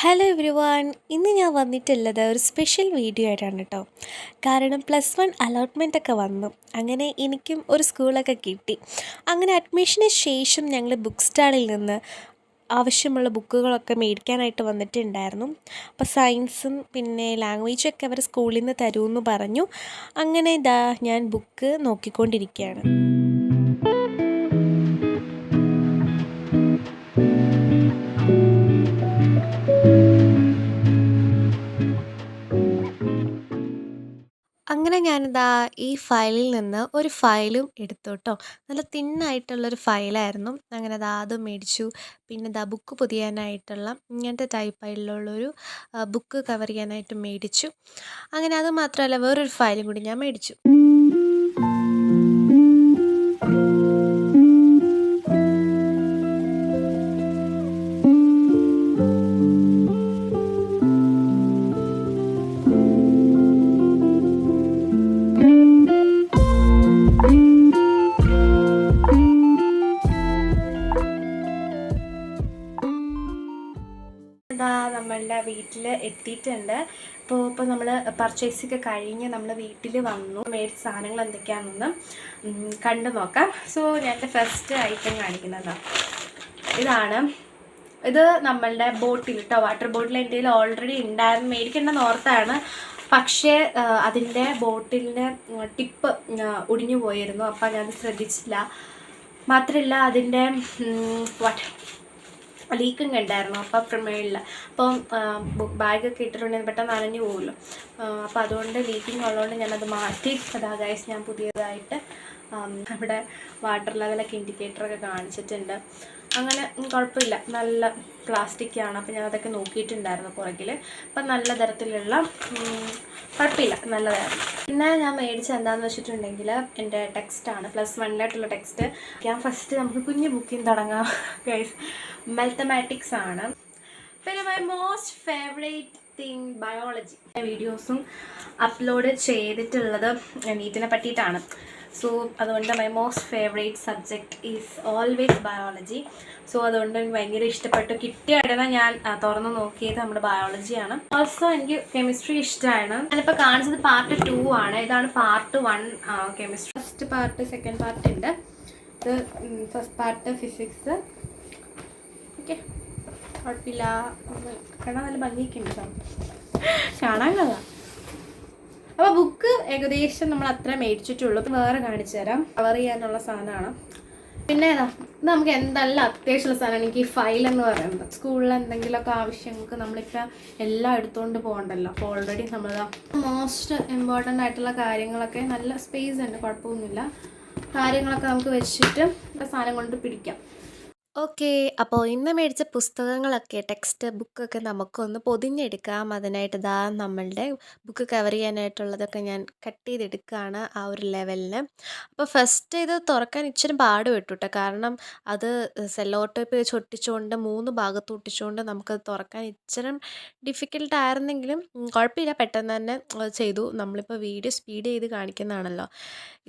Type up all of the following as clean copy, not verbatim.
Hello every one. ഇന്ന് ഞാൻ വന്നിട്ടുള്ളത് ഒരു സ്പെഷ്യൽ വീഡിയോ ആയിട്ടാണ് കേട്ടോ. കാരണം +1 അലോട്ട്മെൻറ്റൊക്കെ വന്നു. അങ്ങനെ എനിക്കും ഒരു സ്കൂളൊക്കെ കിട്ടി. അങ്ങനെ അഡ്മിഷന് ശേഷം ഞങ്ങൾ ബുക്ക് സ്റ്റാളിൽ നിന്ന് ആവശ്യമുള്ള ബുക്കുകളൊക്കെ മേടിക്കാനായിട്ട് വന്നിട്ടുണ്ടായിരുന്നു. അപ്പോൾ സയൻസും പിന്നെ ലാംഗ്വേജൊക്കെ അവർ സ്കൂളിൽ നിന്ന് തരുമെന്ന് പറഞ്ഞു. അങ്ങനെ ഇതാ ഞാൻ ബുക്ക് നോക്കിക്കൊണ്ടിരിക്കുകയാണ്. അങ്ങനെ ഞാനിതാ ഈ ഫയലിൽ നിന്ന് ഒരു ഫയലും എടുത്തു കേട്ടോ. നല്ല തിന്നായിട്ടുള്ളൊരു ഫയലായിരുന്നു. അങ്ങനെ അതും മേടിച്ചു. പിന്നെ ബുക്ക് പൊതിയാനായിട്ടുള്ള ഇങ്ങനത്തെ ടൈപ്പായിട്ടുള്ളൊരു ബുക്ക് കവർ ചെയ്യാനായിട്ട് മേടിച്ചു. അങ്ങനെ അത് മാത്രമല്ല, വേറൊരു ഫയലും കൂടി ഞാൻ മേടിച്ചു. നമ്മളുടെ വീട്ടിൽ എത്തിയിട്ടുണ്ട്. ഇപ്പോൾ നമ്മൾ പർച്ചേസൊക്കെ കഴിഞ്ഞ് നമ്മൾ വീട്ടിൽ വന്നു. മേടിച്ച സാധനങ്ങൾ എന്തൊക്കെയാണെന്ന് കണ്ടു നോക്കാം. സോ ഞാൻ ഫസ്റ്റ് ഐറ്റം കാണിക്കുന്നതാണ്. ഇത് നമ്മളുടെ ബോട്ടിൽ കേട്ടോ. വാട്ടർ ബോട്ടിൽ എൻ്റെ കയ്യിൽ ഓൾറെഡി ഉണ്ടായിരുന്നു, മേടിക്കേണ്ടെന്ന് ഓർത്താണ്. പക്ഷേ അതിൻ്റെ ബോട്ടിലിൻ്റെ ടിപ്പ് ഒടിഞ്ഞു പോയിരുന്നു. അപ്പം ഞാൻ ശ്രദ്ധിച്ചില്ല. മാത്രമല്ല അതിൻ്റെ ലീക്കും കണ്ടായിരുന്നു. അപ്പം പ്രമേയില്ല. അപ്പം ബാഗൊക്കെ ഇട്ടിട്ടുണ്ടെങ്കിൽ പെട്ടെന്ന് നനഞ്ഞു പോകുമല്ലോ. അപ്പോൾ അതുകൊണ്ട് ലീക്കിങ് ഉള്ളതുകൊണ്ട് ഞാനത് മാറ്റി. ഗൈസ്, ഞാൻ പുതിയതായിട്ട് അവിടെ വാട്ടർ ലെവലൊക്കെ ഇൻഡിക്കേറ്ററൊക്കെ കാണിച്ചിട്ടുണ്ട്. അങ്ങനെ കുഴപ്പമില്ല, നല്ല പ്ലാസ്റ്റിക്കാണ്. അപ്പോൾ ഞാനതൊക്കെ നോക്കിയിട്ടുണ്ടായിരുന്നു പുറകിൽ. അപ്പം നല്ല തരത്തിലുള്ള കുഴപ്പമില്ല, നല്ലതായിരുന്നു. പിന്നെ ഞാൻ മേടിച്ച എന്താണെന്ന് വെച്ചിട്ടുണ്ടെങ്കിൽ എൻ്റെ ടെക്സ്റ്റാണ്, +1 ടെക്സ്റ്റ്. ഞാൻ ഫസ്റ്റ് നമുക്ക് കുഞ്ഞു ബുക്കിൽ തുടങ്ങാം ഗൈസ്. മാത്തമാറ്റിക്സ് ആണ്. പിന്നെ my most favourite thing biology. വീഡിയോസും അപ്ലോഡ് ചെയ്തിട്ടുള്ളത് നീറ്റിനെ പറ്റിയിട്ടാണ്. സോ അതുകൊണ്ട് my most favourite subject is always biology. So അതുകൊണ്ട് എനിക്ക് ഭയങ്കര ഇഷ്ടപ്പെട്ടു. കിട്ടിയ ഉടനെ ഞാൻ തുറന്ന് നോക്കിയത് നമ്മുടെ ബയോളജിയാണ്. ഓൾസോ എനിക്ക് കെമിസ്ട്രി ഇഷ്ടമാണ്. ഞാനിപ്പോൾ കാണിച്ചത് പാർട്ട് 2 ആണ്. ഇതാണ് part 1 chemistry. First part, second part ഉണ്ട്. ഇത് ഫസ്റ്റ് പാർട്ട് ഫിസിക്സ്. ഓക്കെ, കുഴപ്പമില്ല. കാണാൻ നല്ല ഭംഗിയൊക്കെ ഉണ്ട്, കാണാൻ കഥ. അപ്പോൾ ബുക്ക് ഏകദേശം നമ്മൾ അത്ര മേടിച്ചിട്ടുള്ളൂ. വേറെ കാണിച്ചു തരാം. കവർ ചെയ്യാനുള്ള സാധനമാണ്. പിന്നെ ഇത് നമുക്ക് എന്തെല്ലാം അത്യാവശ്യമുള്ള സാധനമാണ്. എനിക്ക് ഈ ഫയലെന്ന് പറയുന്നത് സ്കൂളിൽ എന്തെങ്കിലുമൊക്കെ ആവശ്യങ്ങൾക്ക് നമ്മളിപ്പോൾ എല്ലാം എടുത്തുകൊണ്ട് പോകണ്ടല്ലോ. അപ്പോൾ ഓൾറെഡി നമ്മൾ മോസ്റ്റ് ഇമ്പോർട്ടൻ്റ് ആയിട്ടുള്ള കാര്യങ്ങളൊക്കെ നല്ല സ്പേസ് ഉണ്ട്, കുഴപ്പമൊന്നുമില്ല. കാര്യങ്ങളൊക്കെ നമുക്ക് വെച്ചിട്ട് സാധനം കൊണ്ട് പിടിക്കാം. ഓക്കെ, അപ്പോൾ ഇന്ന് മേടിച്ച പുസ്തകങ്ങളൊക്കെ, ടെക്സ്റ്റ് ബുക്കൊക്കെ നമുക്കൊന്ന് പൊതിഞ്ഞെടുക്കാം. അതിനായിട്ട് നമ്മളുടെ ബുക്ക് കവർ ചെയ്യാനായിട്ടുള്ളതൊക്കെ ഞാൻ കട്ട് ചെയ്തെടുക്കുകയാണ് ആ ഒരു ലെവലിന്. അപ്പോൾ ഫസ്റ്റ് ഇത് തുറക്കാൻ ഇച്ചിരി പാടുപെട്ടു കേട്ടോ. കാരണം അത് സെല്ലോ ടേപ്പ് വെച്ച് ഒട്ടിച്ചുകൊണ്ട് 3 ഭാഗത്ത് ഒട്ടിച്ചുകൊണ്ട് നമുക്കത് തുറക്കാൻ ഇച്ചിരി ഡിഫിക്കൽട്ടായിരുന്നെങ്കിലും കുഴപ്പമില്ല, പെട്ടെന്ന് തന്നെ ചെയ്തു. നമ്മളിപ്പോൾ വീഡിയോ സ്പീഡ് ചെയ്ത് കാണിക്കുന്നതാണല്ലോ.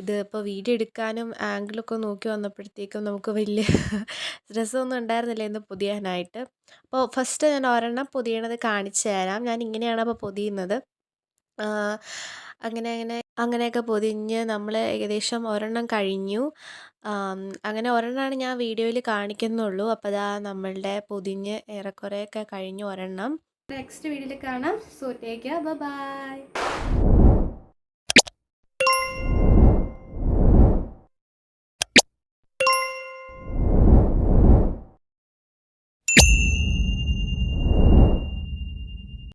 ഇത് ഇപ്പോൾ വീഡിയോ എടുക്കാനും ആംഗിളൊക്കെ നോക്കി വന്നപ്പോഴത്തേക്കും നമുക്ക് വലിയ രസമൊന്നും ഉണ്ടായിരുന്നില്ല ഇന്ന് പൊതിയാനായിട്ട്. അപ്പോൾ ഫസ്റ്റ് ഞാൻ ഒരെണ്ണം പൊതിയണത് കാണിച്ചു തരാം. ഞാൻ ഇങ്ങനെയാണ് അപ്പോൾ പൊതിയുന്നത്. അങ്ങനെയൊക്കെ പൊതിഞ്ഞ് നമ്മൾ ഏകദേശം ഒരെണ്ണം കഴിഞ്ഞു. അങ്ങനെ ഒരെണ്ണമാണ് ഞാൻ വീഡിയോയിൽ കാണിക്കുന്നുള്ളൂ. അപ്പോൾ നമ്മളുടെ പൊതിഞ്ഞ് ഏറെക്കുറെയൊക്കെ കഴിഞ്ഞു ഒരെണ്ണം. നെക്സ്റ്റ് വീഡിയോയിൽ കാണാം. So take care, by.